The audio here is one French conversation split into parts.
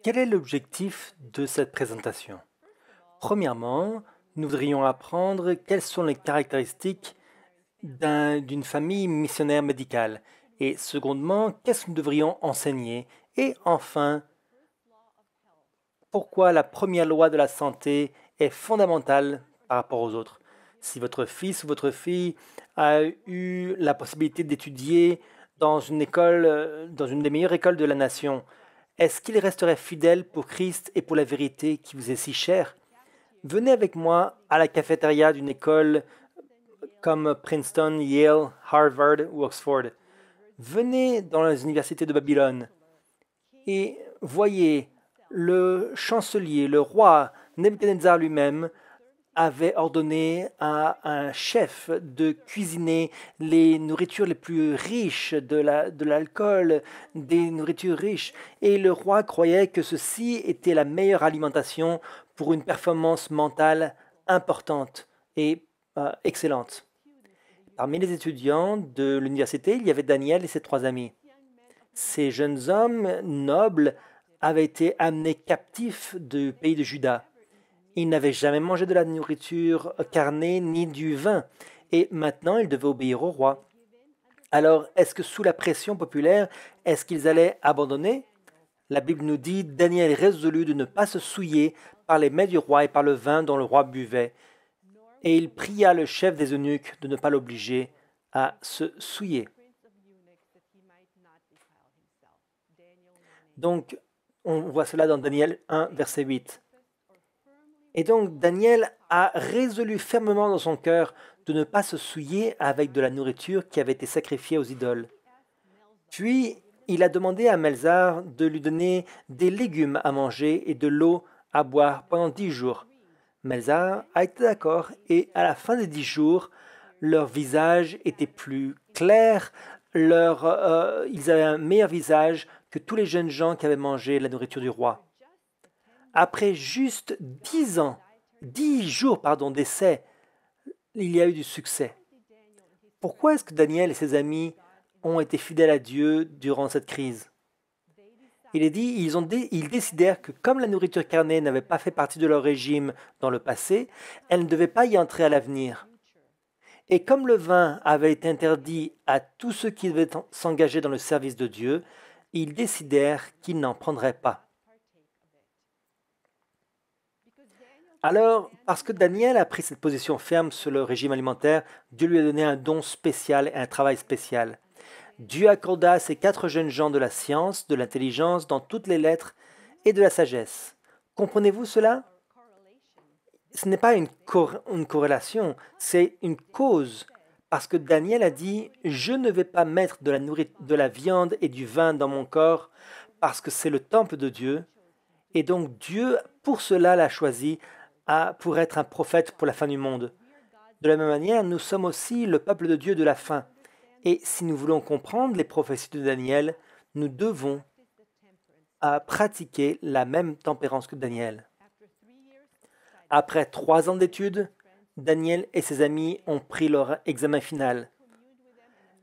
Quel est l'objectif de cette présentation? Premièrement, nous voudrions apprendre quelles sont les caractéristiques d'une famille missionnaire médicale. Et secondement, qu'est-ce que nous devrions enseigner? Et enfin, pourquoi la première loi de la santé est fondamentale par rapport aux autres. Si votre fils ou votre fille a eu la possibilité d'étudier dans une école, dans une des meilleures écoles de la nation, est-ce qu'il resterait fidèle pour Christ et pour la vérité qui vous est si chère? Venez avec moi à la cafétéria d'une école comme Princeton, Yale, Harvard ou Oxford. Venez dans les universités de Babylone et voyez le chancelier, le roi Nebuchadnezzar lui-même avait ordonné à un chef de cuisiner les nourritures les plus riches, de l'alcool, des nourritures riches. Et le roi croyait que ceci était la meilleure alimentation pour une performance mentale importante et excellente. Parmi les étudiants de l'université, il y avait Daniel et ses trois amis. Ces jeunes hommes nobles avaient été amenés captifs du pays de Juda. Ils n'avaient jamais mangé de la nourriture carnée ni du vin, et maintenant ils devaient obéir au roi. Alors, est-ce que sous la pression populaire, est-ce qu'ils allaient abandonner? La Bible nous dit, Daniel résolut de ne pas se souiller par les mets du roi et par le vin dont le roi buvait, et il pria le chef des eunuques de ne pas l'obliger à se souiller. Donc, on voit cela dans Daniel 1, verset 8. Et donc, Daniel a résolu fermement dans son cœur de ne pas se souiller avec de la nourriture qui avait été sacrifiée aux idoles. Puis, il a demandé à Melzar de lui donner des légumes à manger et de l'eau à boire pendant 10 jours. Melzar a été d'accord et à la fin des 10 jours, leur visage était plus clair, ils avaient un meilleur visage que tous les jeunes gens qui avaient mangé la nourriture du roi. Après juste 10 jours d'essai, il y a eu du succès. Pourquoi est-ce que Daniel et ses amis ont été fidèles à Dieu durant cette crise? Il est dit, ils décidèrent que comme la nourriture carnée n'avait pas fait partie de leur régime dans le passé, elle ne devait pas y entrer à l'avenir. Et comme le vin avait été interdit à tous ceux qui devaient s'engager dans le service de Dieu, ils décidèrent qu'ils n'en prendraient pas. Alors, parce que Daniel a pris cette position ferme sur le régime alimentaire, Dieu lui a donné un don spécial et un travail spécial. Dieu accorda à ces 4 jeunes gens de la science, de l'intelligence, dans toutes les lettres et de la sagesse. Comprenez-vous cela? Ce n'est pas une corrélation, c'est une cause. Parce que Daniel a dit, je ne vais pas mettre de la viande et du vin dans mon corps parce que c'est le temple de Dieu. Et donc Dieu, pour cela, l'a choisi pour être un prophète pour la fin du monde. De la même manière, nous sommes aussi le peuple de Dieu de la fin. Et si nous voulons comprendre les prophéties de Daniel, nous devons pratiquer la même tempérance que Daniel. Après 3 ans d'études, Daniel et ses amis ont pris leur examen final.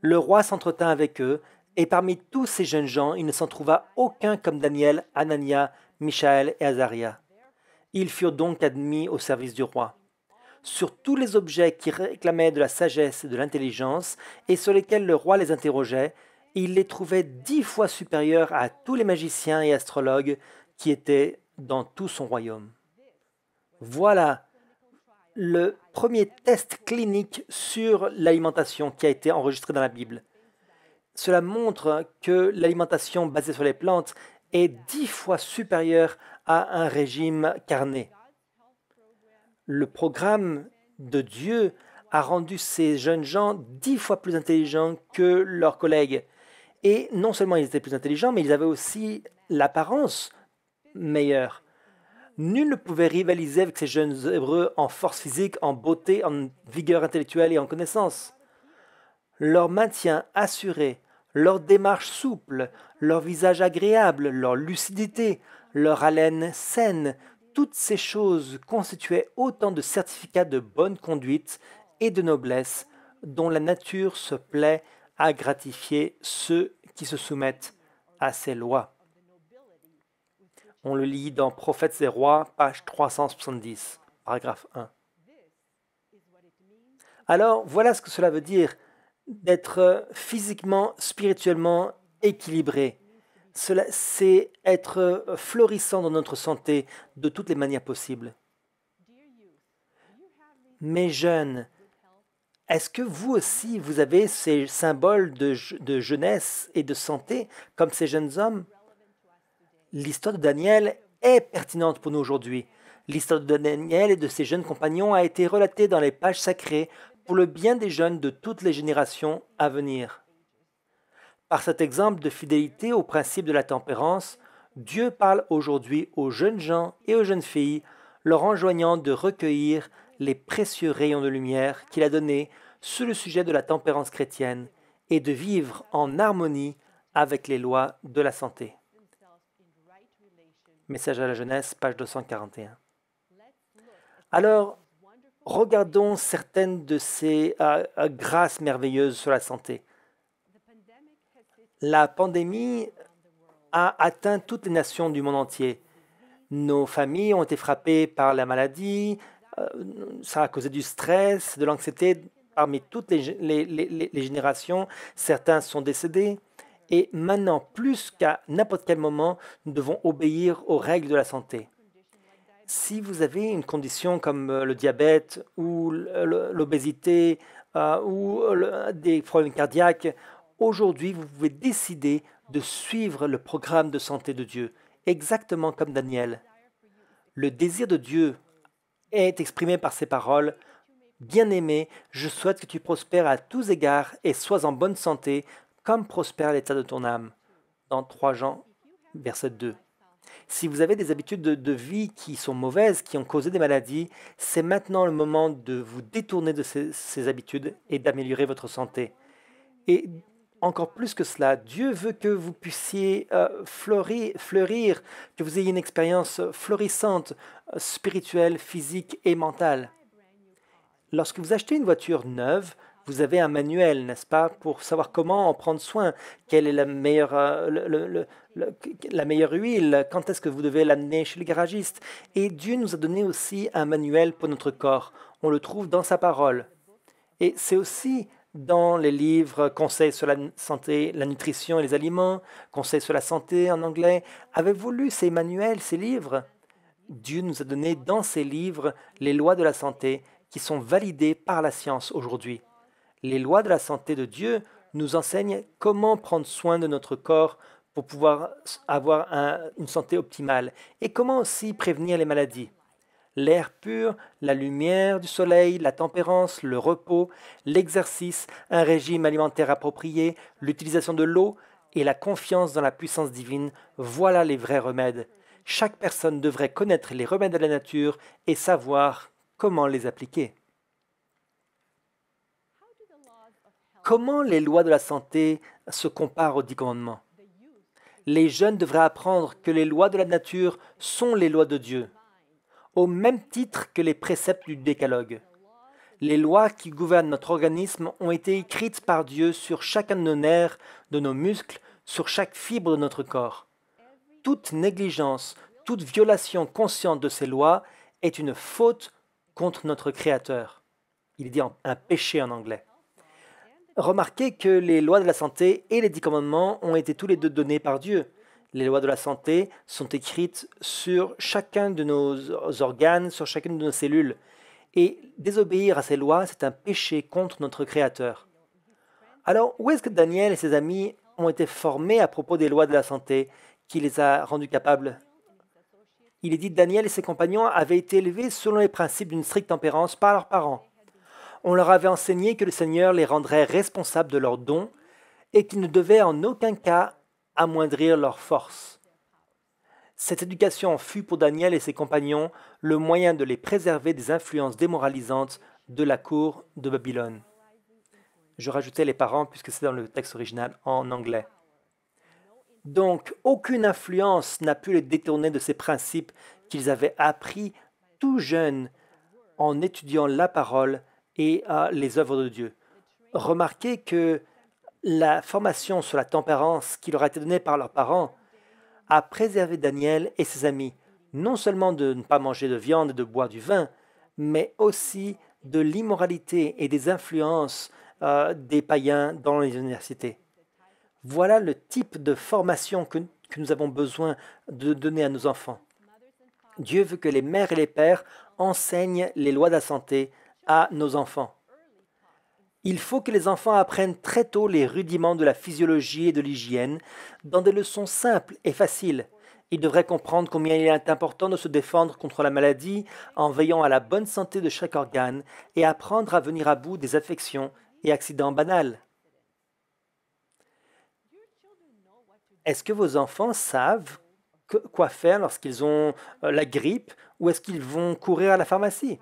Le roi s'entretint avec eux, et parmi tous ces jeunes gens, il ne s'en trouva aucun comme Daniel, Anania, Michaël et Azaria. Ils furent donc admis au service du roi. Sur tous les objets qui réclamaient de la sagesse et de l'intelligence, et sur lesquels le roi les interrogeait, il les trouvait 10 fois supérieurs à tous les magiciens et astrologues qui étaient dans tout son royaume. Voilà le premier test clinique sur l'alimentation qui a été enregistré dans la Bible. Cela montre que l'alimentation basée sur les plantes est 10 fois supérieure à un régime carné. Le programme de Dieu a rendu ces jeunes gens 10 fois plus intelligents que leurs collègues. Et non seulement ils étaient plus intelligents, mais ils avaient aussi l'apparence meilleure. Nul ne pouvait rivaliser avec ces jeunes Hébreux en force physique, en beauté, en vigueur intellectuelle et en connaissance. Leur maintien assuré, leur démarche souple, leur visage agréable, leur lucidité, leur haleine saine, toutes ces choses constituaient autant de certificats de bonne conduite et de noblesse dont la nature se plaît à gratifier ceux qui se soumettent à ses lois. On le lit dans Prophètes et Rois, page 370, paragraphe 1. Alors, voilà ce que cela veut dire d'être physiquement, spirituellement équilibré. Cela, c'est être florissant dans notre santé de toutes les manières possibles. Mes jeunes, est-ce que vous aussi, vous avez ces symboles de jeunesse et de santé comme ces jeunes hommes? L'histoire de Daniel est pertinente pour nous aujourd'hui. L'histoire de Daniel et de ses jeunes compagnons a été relatée dans les pages sacrées pour le bien des jeunes de toutes les générations à venir. Par cet exemple de fidélité au principe de la tempérance, Dieu parle aujourd'hui aux jeunes gens et aux jeunes filles, leur enjoignant de recueillir les précieux rayons de lumière qu'il a donnés sur le sujet de la tempérance chrétienne et de vivre en harmonie avec les lois de la santé. Message à la jeunesse, page 241. Alors, regardons certaines de ces grâces merveilleuses sur la santé. La pandémie a atteint toutes les nations du monde entier. Nos familles ont été frappées par la maladie, ça a causé du stress, de l'anxiété parmi toutes les générations. Certains sont décédés. Et maintenant, plus qu'à n'importe quel moment, nous devons obéir aux règles de la santé. Si vous avez une condition comme le diabète ou l'obésité ou des problèmes cardiaques, aujourd'hui, vous pouvez décider de suivre le programme de santé de Dieu, exactement comme Daniel. Le désir de Dieu est exprimé par ces paroles. Bien-aimé, je souhaite que tu prospères à tous égards et sois en bonne santé, comme prospère l'état de ton âme. Dans 3 Jean, verset 2. Si vous avez des habitudes de vie qui sont mauvaises, qui ont causé des maladies, c'est maintenant le moment de vous détourner de ces habitudes et d'améliorer votre santé. Et encore plus que cela, Dieu veut que vous puissiez fleurir, que vous ayez une expérience florissante, spirituelle, physique et mentale. Lorsque vous achetez une voiture neuve, vous avez un manuel, n'est-ce pas, pour savoir comment en prendre soin, quelle est la meilleure huile, quand est-ce que vous devez l'amener chez le garagiste. Et Dieu nous a donné aussi un manuel pour notre corps. On le trouve dans sa parole. Et c'est aussi dans les livres Conseils sur la santé, la nutrition et les aliments, Conseils sur la santé en anglais. Avez-vous lu ces manuels, ces livres? Dieu nous a donné dans ces livres les lois de la santé qui sont validées par la science aujourd'hui. Les lois de la santé de Dieu nous enseignent comment prendre soin de notre corps pour pouvoir avoir une santé optimale et comment aussi prévenir les maladies. L'air pur, la lumière du soleil, la tempérance, le repos, l'exercice, un régime alimentaire approprié, l'utilisation de l'eau et la confiance dans la puissance divine, voilà les vrais remèdes. Chaque personne devrait connaître les remèdes de la nature et savoir comment les appliquer. Comment les lois de la santé se comparent aux 10 commandements? Les jeunes devraient apprendre que les lois de la nature sont les lois de Dieu, au même titre que les préceptes du décalogue. Les lois qui gouvernent notre organisme ont été écrites par Dieu sur chacun de nos nerfs, de nos muscles, sur chaque fibre de notre corps. Toute négligence, toute violation consciente de ces lois est une faute contre notre Créateur. Il dit un péché en anglais. Remarquez que les lois de la santé et les 10 commandements ont été tous les deux donnés par Dieu. Les lois de la santé sont écrites sur chacun de nos organes, sur chacune de nos cellules. Et désobéir à ces lois, c'est un péché contre notre Créateur. Alors, où est-ce que Daniel et ses amis ont été formés à propos des lois de la santé qui les a rendus capables? Il est dit que Daniel et ses compagnons avaient été élevés selon les principes d'une stricte tempérance par leurs parents. On leur avait enseigné que le Seigneur les rendrait responsables de leurs dons et qu'ils ne devaient en aucun cas amoindrir leurs forces. Cette éducation fut pour Daniel et ses compagnons le moyen de les préserver des influences démoralisantes de la cour de Babylone. Je rajoutais les parents puisque c'est dans le texte original en anglais. Donc, aucune influence n'a pu les détourner de ces principes qu'ils avaient appris tout jeunes en étudiant la parole et les œuvres de Dieu. Remarquez que la formation sur la tempérance qui leur a été donnée par leurs parents a préservé Daniel et ses amis, non seulement de ne pas manger de viande et de boire du vin, mais aussi de l'immoralité et des influences des païens dans les universités. Voilà le type de formation que nous avons besoin de donner à nos enfants. Dieu veut que les mères et les pères enseignent les lois de la santé à nos enfants. Il faut que les enfants apprennent très tôt les rudiments de la physiologie et de l'hygiène dans des leçons simples et faciles. Ils devraient comprendre combien il est important de se défendre contre la maladie en veillant à la bonne santé de chaque organe et apprendre à venir à bout des affections et accidents banals. Est-ce que vos enfants savent quoi faire lorsqu'ils ont la grippe ou est-ce qu'ils vont courir à la pharmacie?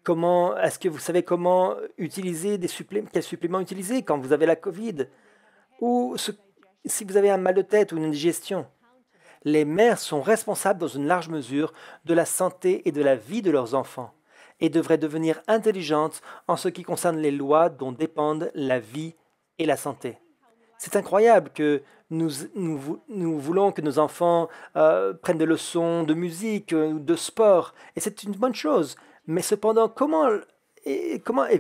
Est-ce que vous savez comment utiliser quels suppléments utiliser quand vous avez la COVID? Ou si vous avez un mal de tête ou une indigestion? Les mères sont responsables dans une large mesure de la santé et de la vie de leurs enfants et devraient devenir intelligentes en ce qui concerne les lois dont dépendent la vie et la santé. C'est incroyable que nous voulons que nos enfants prennent des leçons de musique ou de sport, et c'est une bonne chose. Mais cependant, comment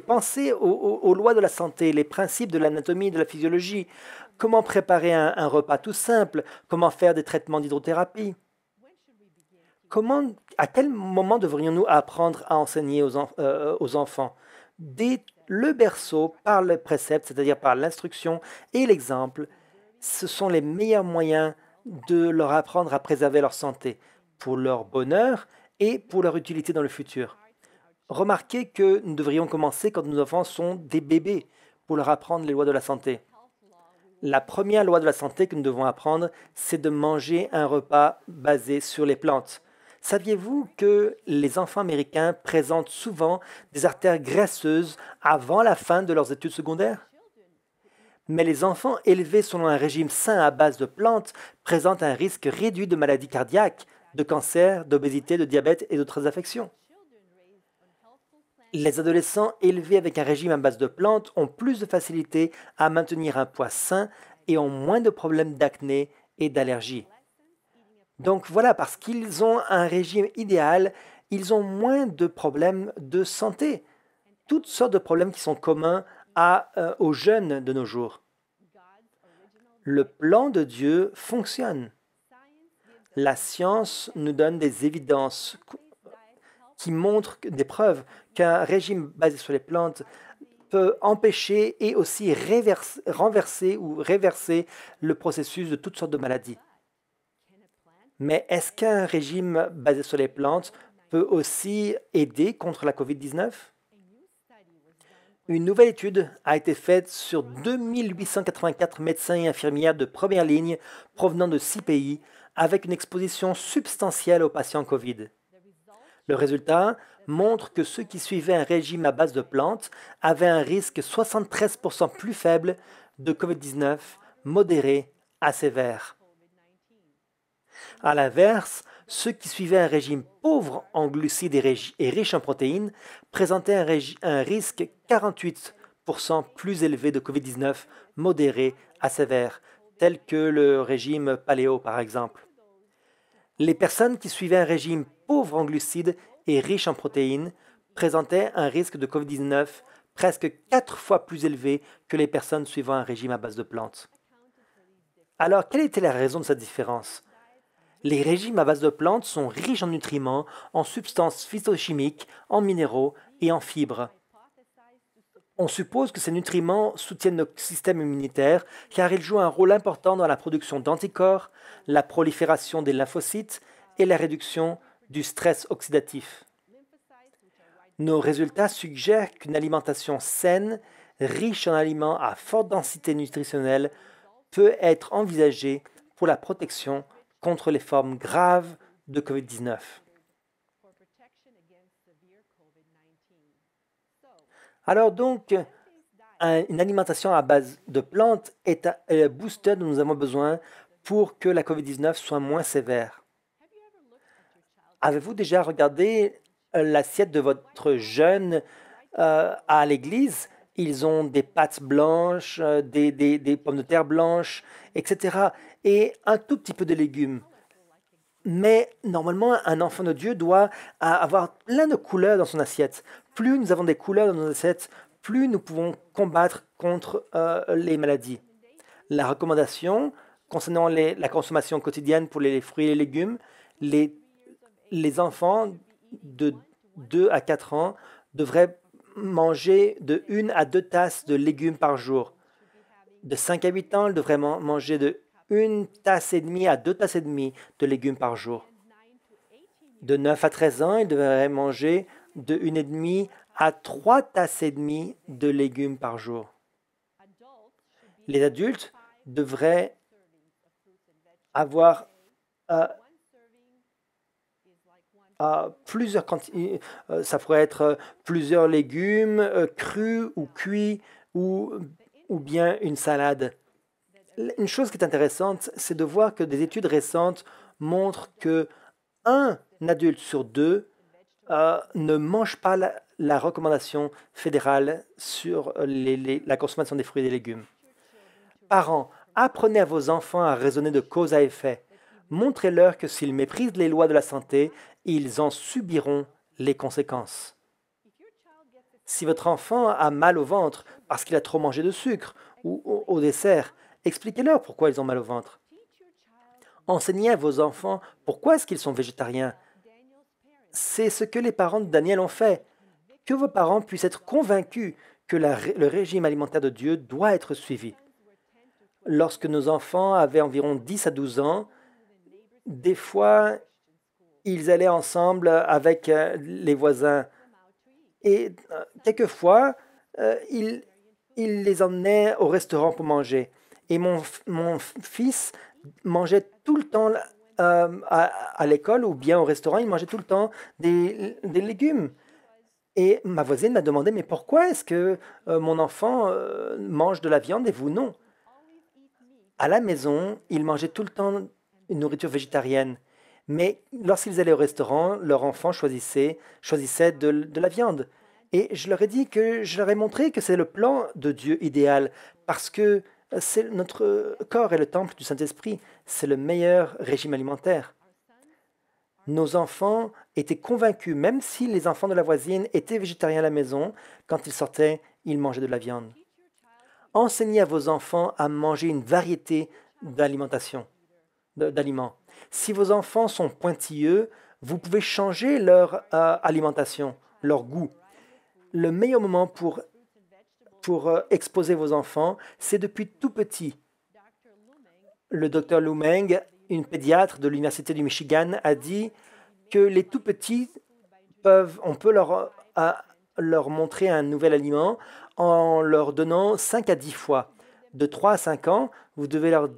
penser aux lois de la santé, les principes de l'anatomie, de la physiologie? Comment préparer un repas tout simple? Comment faire des traitements d'hydrothérapie? À quel moment devrions-nous apprendre à enseigner aux enfants? Dès le berceau, par le précepte, c'est-à-dire par l'instruction et l'exemple, ce sont les meilleurs moyens de leur apprendre à préserver leur santé, pour leur bonheur et pour leur utilité dans le futur. Remarquez que nous devrions commencer quand nos enfants sont des bébés, pour leur apprendre les lois de la santé. La première loi de la santé que nous devons apprendre, c'est de manger un repas basé sur les plantes. Saviez-vous que les enfants américains présentent souvent des artères graisseuses avant la fin de leurs études secondaires? Mais les enfants élevés selon un régime sain à base de plantes présentent un risque réduit de maladies cardiaques, de cancer, d'obésité, de diabète et d'autres affections. Les adolescents élevés avec un régime à base de plantes ont plus de facilité à maintenir un poids sain et ont moins de problèmes d'acné et d'allergies. Donc voilà, parce qu'ils ont un régime idéal, ils ont moins de problèmes de santé. Toutes sortes de problèmes qui sont communs aux jeunes de nos jours. Le plan de Dieu fonctionne. La science nous donne des évidences qui montrent des preuves qu'un régime basé sur les plantes peut empêcher et aussi renverser ou réverser le processus de toutes sortes de maladies. Mais est-ce qu'un régime basé sur les plantes peut aussi aider contre la COVID-19? Une nouvelle étude a été faite sur 2884 médecins et infirmières de première ligne provenant de 6 pays avec une exposition substantielle aux patients COVID. Le résultat montre que ceux qui suivaient un régime à base de plantes avaient un risque 73% plus faible de COVID-19 modéré à sévère. À l'inverse, ceux qui suivaient un régime pauvre en glucides et riche en protéines présentaient un risque 48% plus élevé de COVID-19 modéré à sévère, tel que le régime paléo par exemple. Les personnes qui suivaient un régime pauvre en glucides et riche en protéines présentaient un risque de COVID-19 presque 4 fois plus élevé que les personnes suivant un régime à base de plantes. Alors, quelle était la raison de cette différence? Les régimes à base de plantes sont riches en nutriments, en substances phytochimiques, en minéraux et en fibres. On suppose que ces nutriments soutiennent notre système immunitaire car ils jouent un rôle important dans la production d'anticorps, la prolifération des lymphocytes et la réduction du stress oxydatif. Nos résultats suggèrent qu'une alimentation saine, riche en aliments à forte densité nutritionnelle, peut être envisagée pour la protection contre les formes graves de COVID-19. Alors donc, une alimentation à base de plantes est un booster dont nous avons besoin pour que la COVID-19 soit moins sévère. Avez-vous déjà regardé l'assiette de votre jeune à l'église Ils ont des pâtes blanches, des pommes de terre blanches, etc. Et un tout petit peu de légumes. Mais normalement, un enfant de Dieu doit avoir plein de couleurs dans son assiette. Plus nous avons des couleurs dans nos assiettes, plus nous pouvons combattre contre les maladies. La recommandation concernant la consommation quotidienne pour les fruits et les légumes, les, les enfants de 2 à 4 ans devraient manger de 1 à 2 tasses de légumes par jour. De 5 à 8 ans, ils devraient manger de 1 tasse et demie à 2 tasses et demie de légumes par jour. De 9 à 13 ans, ils devraient manger de 1 et demie à 3 tasses et demie de légumes par jour. Les adultes devraient avoir euh, plusieurs quantités. Ça pourrait être plusieurs légumes crus ou cuits ou bien une salade. Une chose qui est intéressante, c'est de voir que des études récentes montrent que un adulte sur deux ne mange pas la recommandation fédérale sur la consommation des fruits et des légumes. Parents, apprenez à vos enfants à raisonner de cause à effet. Montrez-leur que s'ils méprisent les lois de la santé, ils en subiront les conséquences. Si votre enfant a mal au ventre parce qu'il a trop mangé de sucre ou au dessert, expliquez-leur pourquoi ils ont mal au ventre. Enseignez à vos enfants pourquoi est-ce qu'ils sont végétariens. C'est ce que les parents de Daniel ont fait. Que vos parents puissent être convaincus que le régime alimentaire de Dieu doit être suivi. Lorsque nos enfants avaient environ 10 à 12 ans, des fois, ils allaient ensemble avec les voisins. Et quelquefois, ils les emmenaient au restaurant pour manger. Et mon fils mangeait tout le temps à l'école ou bien au restaurant, il mangeait tout le temps des légumes. Et ma voisine m'a demandé, mais pourquoi est-ce que mon enfant mange de la viande et vous non? À la maison, ils mangeaient tout le temps une nourriture végétarienne. Mais lorsqu'ils allaient au restaurant, leur enfant choisissait de la viande. Et je leur ai dit que je leur ai montré que c'est le plan de Dieu idéal, parce que notre corps est le temple du Saint-Esprit. C'est le meilleur régime alimentaire. Nos enfants étaient convaincus, même si les enfants de la voisine étaient végétariens à la maison, quand ils sortaient, ils mangeaient de la viande. Enseignez à vos enfants à manger une variété d'aliments. Si vos enfants sont pointilleux, vous pouvez changer leur alimentation, leur goût. Le meilleur moment pour exposer vos enfants, c'est depuis tout petit. Le docteur Lu Meng, une pédiatre de l'Université du Michigan, a dit que les tout petits on peut leur montrer un nouvel aliment en leur donnant 5 à 10 fois. De 3 à 5 ans, vous devez leur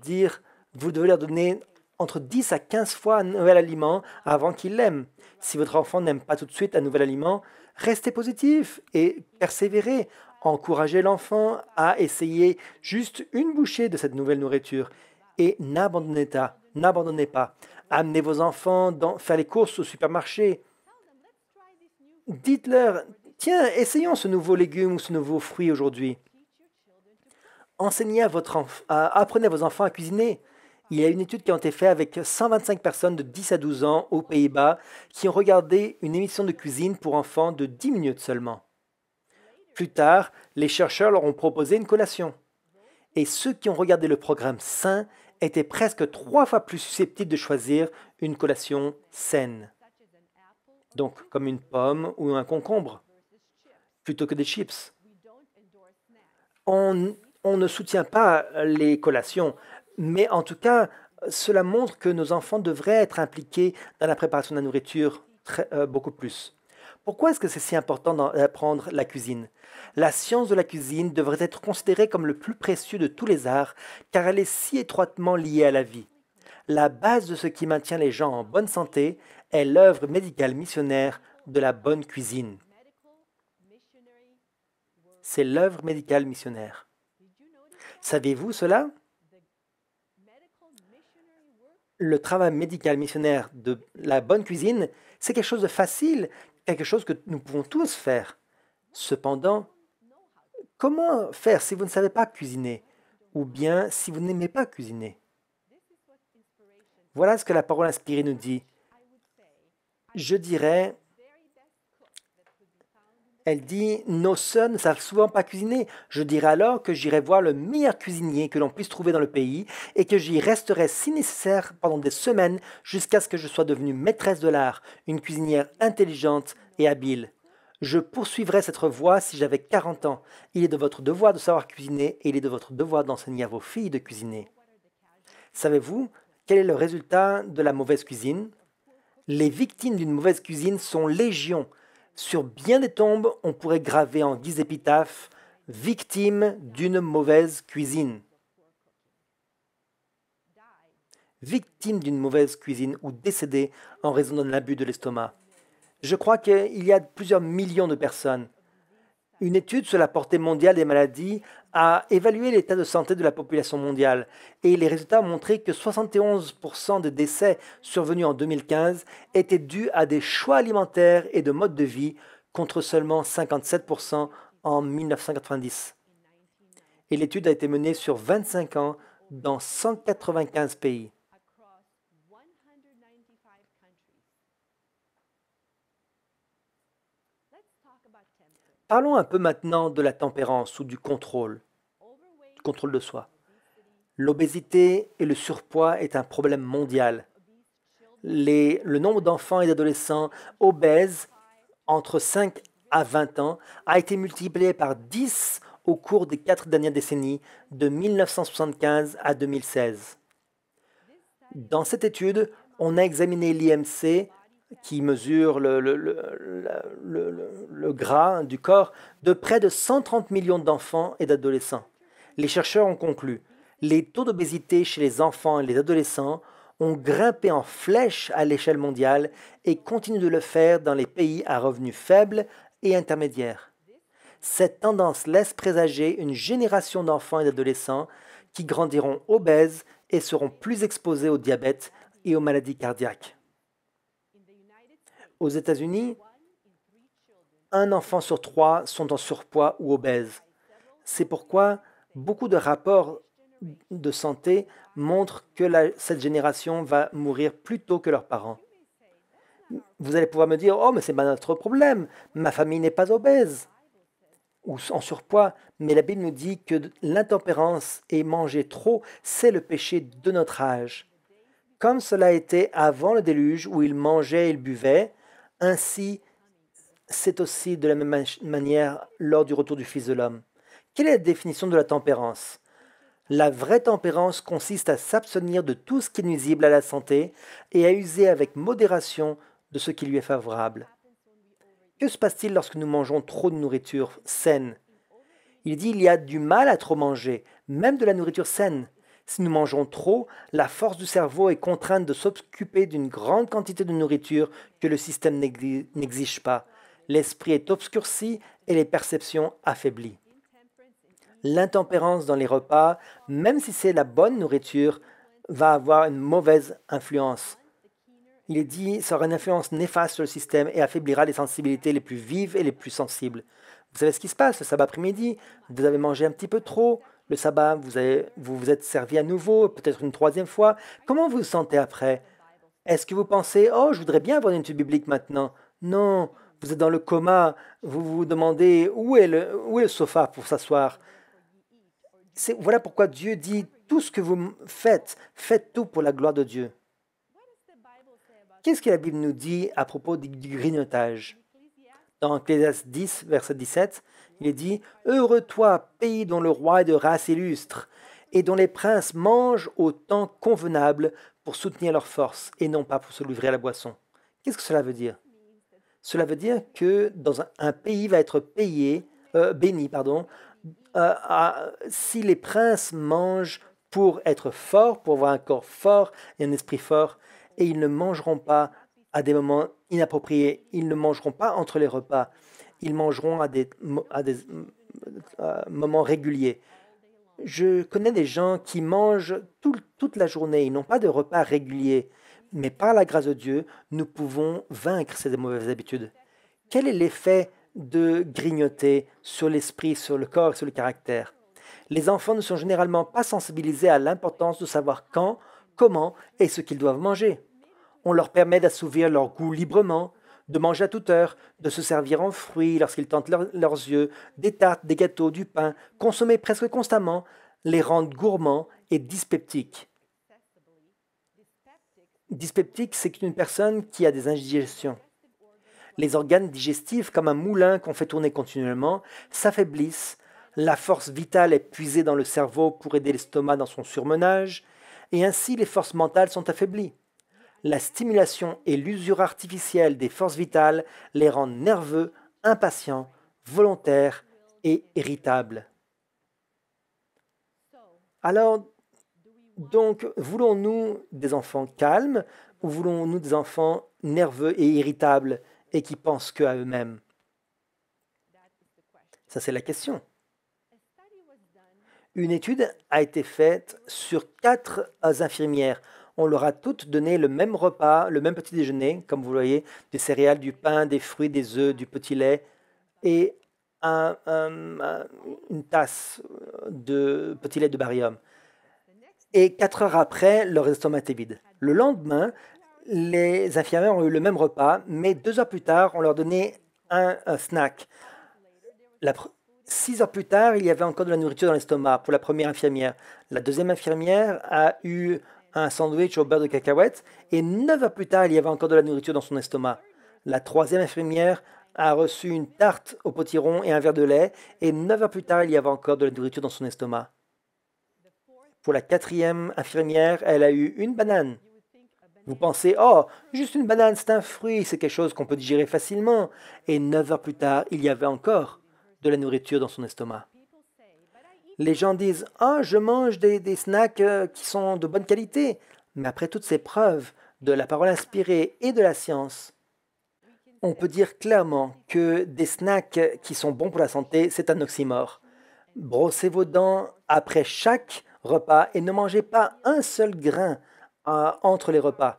donner entre 10 à 15 fois un nouvel aliment avant qu'ils l'aiment. Si votre enfant n'aime pas tout de suite un nouvel aliment, restez positif et persévérez. Encouragez l'enfant à essayer juste une bouchée de cette nouvelle nourriture et n'abandonnez pas. Amenez vos enfants faire les courses au supermarché. Dites-leur, tiens, essayons ce nouveau légume ou ce nouveau fruit aujourd'hui. Apprenez à vos enfants à cuisiner. Il y a une étude qui a été faite avec 125 personnes de 10 à 12 ans aux Pays-Bas qui ont regardé une émission de cuisine pour enfants de 10 minutes seulement. Plus tard, les chercheurs leur ont proposé une collation. Et ceux qui ont regardé le programme sain étaient presque 3 fois plus susceptibles de choisir une collation saine. Donc comme une pomme ou un concombre, plutôt que des chips. On ne soutient pas les collations, mais en tout cas, cela montre que nos enfants devraient être impliqués dans la préparation de la nourriture beaucoup plus. Pourquoi est-ce que c'est si important d'apprendre la cuisine? La science de la cuisine devrait être considérée comme le plus précieux de tous les arts, car elle est si étroitement liée à la vie. La base de ce qui maintient les gens en bonne santé est l'œuvre médicale missionnaire de la bonne cuisine. C'est l'œuvre médicale missionnaire. Saviez-vous cela? Le travail médical missionnaire de la bonne cuisine, c'est quelque chose de facile, quelque chose que nous pouvons tous faire. Cependant, Comment faire si vous ne savez pas cuisiner? Ou bien si vous n'aimez pas cuisiner? Voilà ce que la parole inspirée nous dit. Je dirais, elle dit, nos sœurs ne savent souvent pas cuisiner. Je dirais alors que j'irai voir le meilleur cuisinier que l'on puisse trouver dans le pays et que j'y resterai si nécessaire pendant des semaines jusqu'à ce que je sois devenue maîtresse de l'art, une cuisinière intelligente et habile. Je poursuivrais cette voie si j'avais 40 ans. Il est de votre devoir de savoir cuisiner et il est de votre devoir d'enseigner à vos filles de cuisiner. Savez-vous quel est le résultat de la mauvaise cuisine? Les victimes d'une mauvaise cuisine sont légion. Sur bien des tombes, on pourrait graver en guise d'épitaphe « Victime d'une mauvaise cuisine ». Victime d'une mauvaise cuisine ou décédé en raison d'un abus de l'estomac. Je crois qu'il y a plusieurs millions de personnes. Une étude sur la portée mondiale des maladies a évalué l'état de santé de la population mondiale et les résultats ont montré que 71% des décès survenus en 2015 étaient dus à des choix alimentaires et de mode de vie contre seulement 57% en 1990. Et l'étude a été menée sur 25 ans dans 195 pays. Parlons un peu maintenant de la tempérance ou du contrôle de soi. L'obésité et le surpoids est un problème mondial. Le nombre d'enfants et d'adolescents obèses entre 5 à 20 ans a été multiplié par 10 au cours des 4 dernières décennies, de 1975 à 2016. Dans cette étude, on a examiné l'IMC, qui mesure le gras du corps, de près de 130 millions d'enfants et d'adolescents. Les chercheurs ont conclu, les taux d'obésité chez les enfants et les adolescents ont grimpé en flèche à l'échelle mondiale et continuent de le faire dans les pays à revenus faibles et intermédiaires. Cette tendance laisse présager une génération d'enfants et d'adolescents qui grandiront obèses et seront plus exposés au diabète et aux maladies cardiaques. Aux États-Unis, un enfant sur 3 sont en surpoids ou obèses. C'est pourquoi beaucoup de rapports de santé montrent que cette génération va mourir plus tôt que leurs parents. Vous allez pouvoir me dire, oh, mais c'est pas notre problème, ma famille n'est pas obèse ou en surpoids, mais la Bible nous dit que l'intempérance et manger trop, c'est le péché de notre âge. Comme cela était avant le déluge où ils mangeaient et ils buvaient, ainsi c'est aussi de la même manière lors du retour du Fils de l'homme. Quelle est la définition de la tempérance? La vraie tempérance consiste à s'abstenir de tout ce qui est nuisible à la santé et à user avec modération de ce qui lui est favorable. Que se passe-t-il lorsque nous mangeons trop de nourriture saine? Il dit qu'il y a du mal à trop manger, même de la nourriture saine. Si nous mangeons trop, la force du cerveau est contrainte de s'occuper d'une grande quantité de nourriture que le système n'exige pas. L'esprit est obscurci et les perceptions affaiblies. L'intempérance dans les repas, même si c'est la bonne nourriture, va avoir une mauvaise influence. Il est dit, ça aura une influence néfaste sur le système et affaiblira les sensibilités les plus vives et les plus sensibles. Vous savez ce qui se passe le sabbat après-midi? Vous avez mangé un petit peu trop. Le sabbat, vous vous êtes servi à nouveau, peut-être une troisième fois. Comment vous vous sentez après? Est-ce que vous pensez, oh, je voudrais bien avoir une étude biblique maintenant? Non, vous êtes dans le coma. Vous vous demandez, où est le sofa pour s'asseoir? Voilà pourquoi Dieu dit, tout ce que vous faites, faites tout pour la gloire de Dieu. Qu'est-ce que la Bible nous dit à propos du grignotage? Dans Ecclésiaste 10, verset 17, il est dit « Heureux toi, pays dont le roi est de race illustre, et dont les princes mangent au temps convenable pour soutenir leur force, et non pas pour se livrer à la boisson. » Qu'est-ce que cela veut dire? Cela veut dire que dans un pays va être béni, si les princes mangent pour être forts, pour avoir un corps fort et un esprit fort, et ils ne mangeront pas à des moments inappropriés, ils ne mangeront pas entre les repas, ils mangeront à des moments réguliers. Je connais des gens qui mangent toute la journée, ils n'ont pas de repas réguliers, mais par la grâce de Dieu, nous pouvons vaincre ces mauvaises habitudes. Quel est l'effet de grignoter sur l'esprit, sur le corps et sur le caractère. Les enfants ne sont généralement pas sensibilisés à l'importance de savoir quand, comment et ce qu'ils doivent manger. On leur permet d'assouvir leur goût librement, de manger à toute heure, de se servir en fruits lorsqu'ils tentent leurs yeux, des tartes, des gâteaux, du pain, consommer presque constamment, les rendent gourmands et dyspeptiques. Dyspeptique, c'est une personne qui a des indigestions. Les organes digestifs, comme un moulin qu'on fait tourner continuellement, s'affaiblissent, la force vitale est puisée dans le cerveau pour aider l'estomac dans son surmenage, et ainsi les forces mentales sont affaiblies. La stimulation et l'usure artificielle des forces vitales les rendent nerveux, impatients, volontaires et irritables. Alors, donc, voulons-nous des enfants calmes ou voulons-nous des enfants nerveux et irritables et qui pensent qu'à eux-mêmes? Ça, c'est la question. Une étude a été faite sur 4 infirmières. On leur a toutes donné le même repas, le même petit déjeuner, comme vous le voyez, des céréales, du pain, des fruits, des œufs, du petit lait et une tasse de petit lait de barium. Et 4 heures après, leur estomac était vide. Le lendemain, les infirmières ont eu le même repas, mais 2 heures plus tard, on leur donnait un snack. 6 heures plus tard, il y avait encore de la nourriture dans l'estomac pour la première infirmière. La deuxième infirmière a eu un sandwich au beurre de cacahuète et 9 heures plus tard, il y avait encore de la nourriture dans son estomac. La troisième infirmière a reçu une tarte au potiron et un verre de lait et 9 heures plus tard, il y avait encore de la nourriture dans son estomac. Pour la quatrième infirmière, elle a eu une banane. Vous pensez, oh, juste une banane, c'est un fruit, c'est quelque chose qu'on peut digérer facilement. Et 9 heures plus tard, il y avait encore de la nourriture dans son estomac. Les gens disent, oh, je mange des snacks qui sont de bonne qualité. Mais après toutes ces preuves de la parole inspirée et de la science, on peut dire clairement que des snacks qui sont bons pour la santé, c'est un oxymore. Brossez vos dents après chaque repas et ne mangez pas un seul grain entre les repas,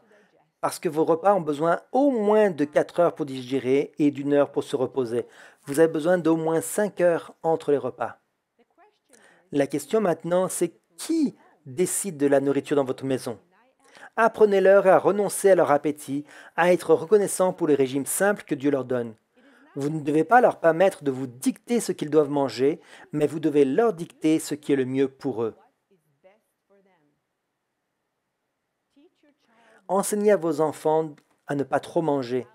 parce que vos repas ont besoin au moins de 4 heures pour digérer et d'1 heure pour se reposer. Vous avez besoin d'au moins 5 heures entre les repas. La question maintenant, c'est qui décide de la nourriture dans votre maison? Apprenez-leur à renoncer à leur appétit, à être reconnaissants pour les régimes simples que Dieu leur donne. Vous ne devez pas leur permettre de vous dicter ce qu'ils doivent manger, mais vous devez leur dicter ce qui est le mieux pour eux. Enseignez à vos enfants à ne pas trop manger.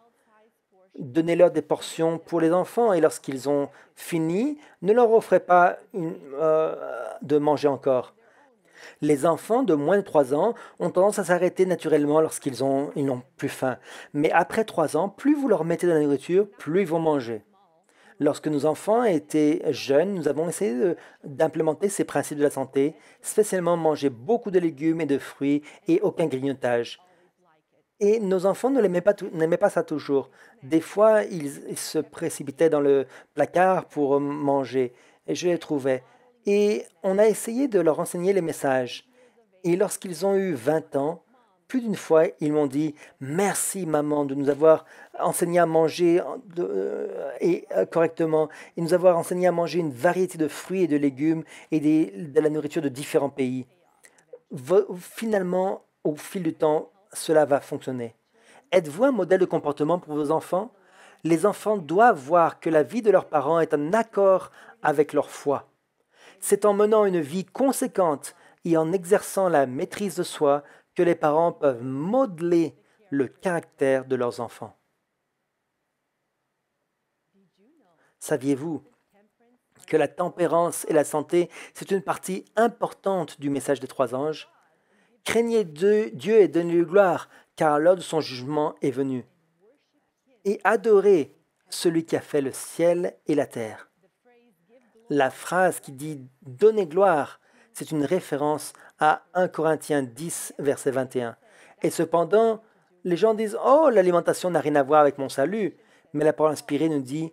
Donnez-leur des portions pour les enfants et lorsqu'ils ont fini, ne leur offrez pas de manger encore. Les enfants de moins de 3 ans ont tendance à s'arrêter naturellement lorsqu'ils n'ont plus faim. Mais après 3 ans, plus vous leur mettez de la nourriture, plus ils vont manger. Lorsque nos enfants étaient jeunes, nous avons essayé d'implémenter ces principes de la santé, spécialement manger beaucoup de légumes et de fruits et aucun grignotage. Et nos enfants n'aimaient pas ça toujours. Des fois, ils se précipitaient dans le placard pour manger. Et je les trouvais. Et on a essayé de leur enseigner les messages. Et lorsqu'ils ont eu 20 ans, plus d'une fois, ils m'ont dit « Merci maman de nous avoir enseigné à manger correctement et nous avoir enseigné à manger une variété de fruits et de légumes et de la nourriture de différents pays. » Finalement, au fil du temps, cela va fonctionner. Êtes-vous un modèle de comportement pour vos enfants? Les enfants doivent voir que la vie de leurs parents est en accord avec leur foi. C'est en menant une vie conséquente et en exerçant la maîtrise de soi que les parents peuvent modeler le caractère de leurs enfants. Saviez-vous que la tempérance et la santé, c'est une partie importante du message des 3 anges? Craignez Dieu et donnez-lui gloire, car l'heure de son jugement est venue. Et adorez celui qui a fait le ciel et la terre. La phrase qui dit « donnez gloire », c'est une référence à 1 Corinthiens 10, verset 21. Et cependant, les gens disent « Oh, l'alimentation n'a rien à voir avec mon salut », mais la parole inspirée nous dit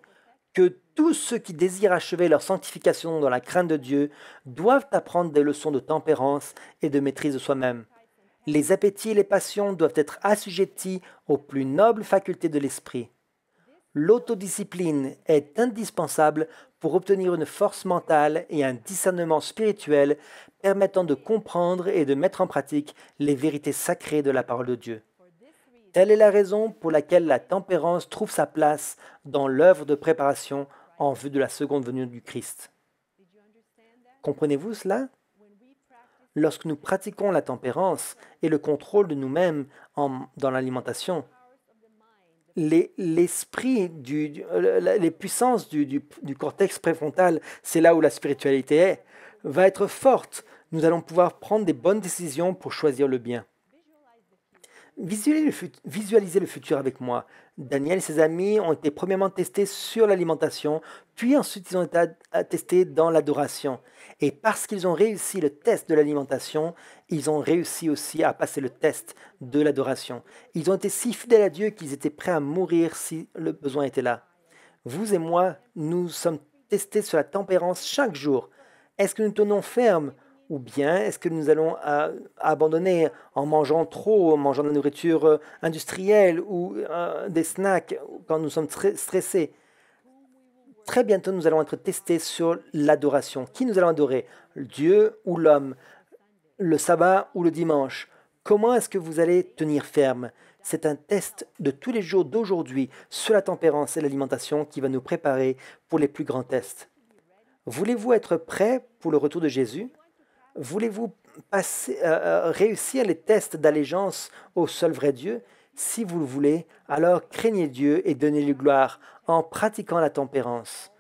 que tous ceux qui désirent achever leur sanctification dans la crainte de Dieu doivent apprendre des leçons de tempérance et de maîtrise de soi-même. Les appétits et les passions doivent être assujettis aux plus nobles facultés de l'esprit. L'autodiscipline est indispensable pour obtenir une force mentale et un discernement spirituel permettant de comprendre et de mettre en pratique les vérités sacrées de la parole de Dieu. Telle est la raison pour laquelle la tempérance trouve sa place dans l'œuvre de préparation en vue de la seconde venue du Christ. Comprenez-vous cela? Lorsque nous pratiquons la tempérance et le contrôle de nous-mêmes dans l'alimentation, les puissances du cortex préfrontal, c'est là où la spiritualité est, va être forte. Nous allons pouvoir prendre des bonnes décisions pour choisir le bien. Visualisez le futur avec moi. Daniel et ses amis ont été premièrement testés sur l'alimentation, puis ensuite ils ont été testés dans l'adoration. Et parce qu'ils ont réussi le test de l'alimentation, ils ont réussi aussi à passer le test de l'adoration. Ils ont été si fidèles à Dieu qu'ils étaient prêts à mourir si le besoin était là. Vous et moi, nous sommes testés sur la tempérance chaque jour. Est-ce que nous tenons ferme? Ou bien est-ce que nous allons abandonner en mangeant trop, en mangeant de la nourriture industrielle ou des snacks quand nous sommes très stressés? Très bientôt, nous allons être testés sur l'adoration. Qui nous allons adorer? Dieu ou l'homme? Le sabbat ou le dimanche? Comment est-ce que vous allez tenir ferme? C'est un test de tous les jours d'aujourd'hui sur la tempérance et l'alimentation qui va nous préparer pour les plus grands tests. Voulez-vous être prêt pour le retour de Jésus? Voulez-vous réussir les tests d'allégeance au seul vrai Dieu? Si vous le voulez, alors craignez Dieu et donnez-lui gloire en pratiquant la tempérance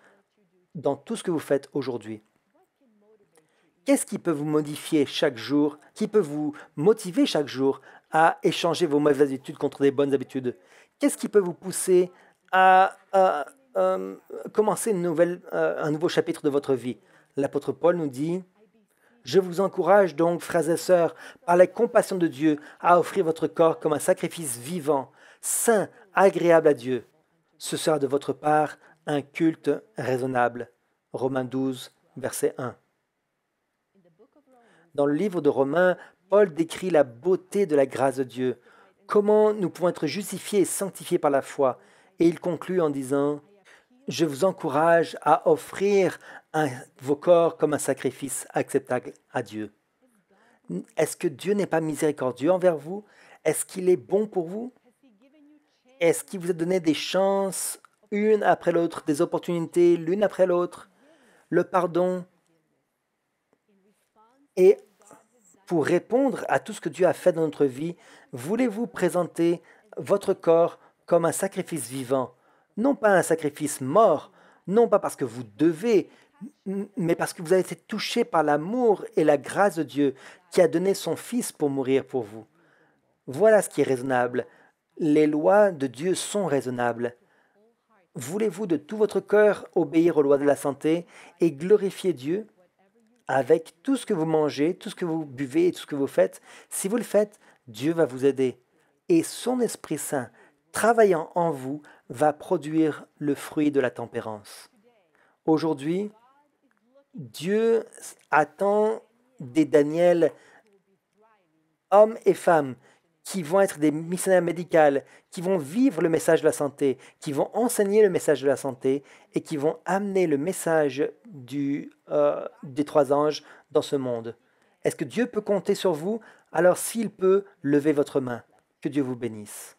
dans tout ce que vous faites aujourd'hui. Qu'est-ce qui peut vous modifier chaque jour, qui peut vous motiver chaque jour à échanger vos mauvaises habitudes contre des bonnes habitudes? Qu'est-ce qui peut vous pousser à commencer un nouveau chapitre de votre vie? L'apôtre Paul nous dit: je vous encourage donc, frères et sœurs, par la compassion de Dieu, à offrir votre corps comme un sacrifice vivant, saint, agréable à Dieu. Ce sera de votre part un culte raisonnable. Romains 12, verset 1. Dans le livre de Romains, Paul décrit la beauté de la grâce de Dieu, comment nous pouvons être justifiés et sanctifiés par la foi. Et il conclut en disant: je vous encourage à offrir vos corps comme un sacrifice acceptable à Dieu. Est-ce que Dieu n'est pas miséricordieux envers vous? Est-ce qu'il est bon pour vous? Est-ce qu'il vous a donné des chances, une après l'autre, des opportunités, l'une après l'autre, le pardon? Et pour répondre à tout ce que Dieu a fait dans notre vie, voulez-vous présenter votre corps comme un sacrifice vivant? Non pas un sacrifice mort, non pas parce que vous devez, mais parce que vous avez été touché par l'amour et la grâce de Dieu qui a donné son Fils pour mourir pour vous. Voilà ce qui est raisonnable. Les lois de Dieu sont raisonnables. Voulez-vous de tout votre cœur obéir aux lois de la santé et glorifier Dieu avec tout ce que vous mangez, tout ce que vous buvez et tout ce que vous faites? Si vous le faites, Dieu va vous aider. Et son Esprit Saint, travaillant en vous, va produire le fruit de la tempérance. Aujourd'hui, Dieu attend des Daniel, hommes et femmes, qui vont être des missionnaires médicaux, qui vont vivre le message de la santé, qui vont enseigner le message de la santé et qui vont amener le message des trois anges dans ce monde. Est-ce que Dieu peut compter sur vous? Alors s'il peut, levez votre main. Que Dieu vous bénisse.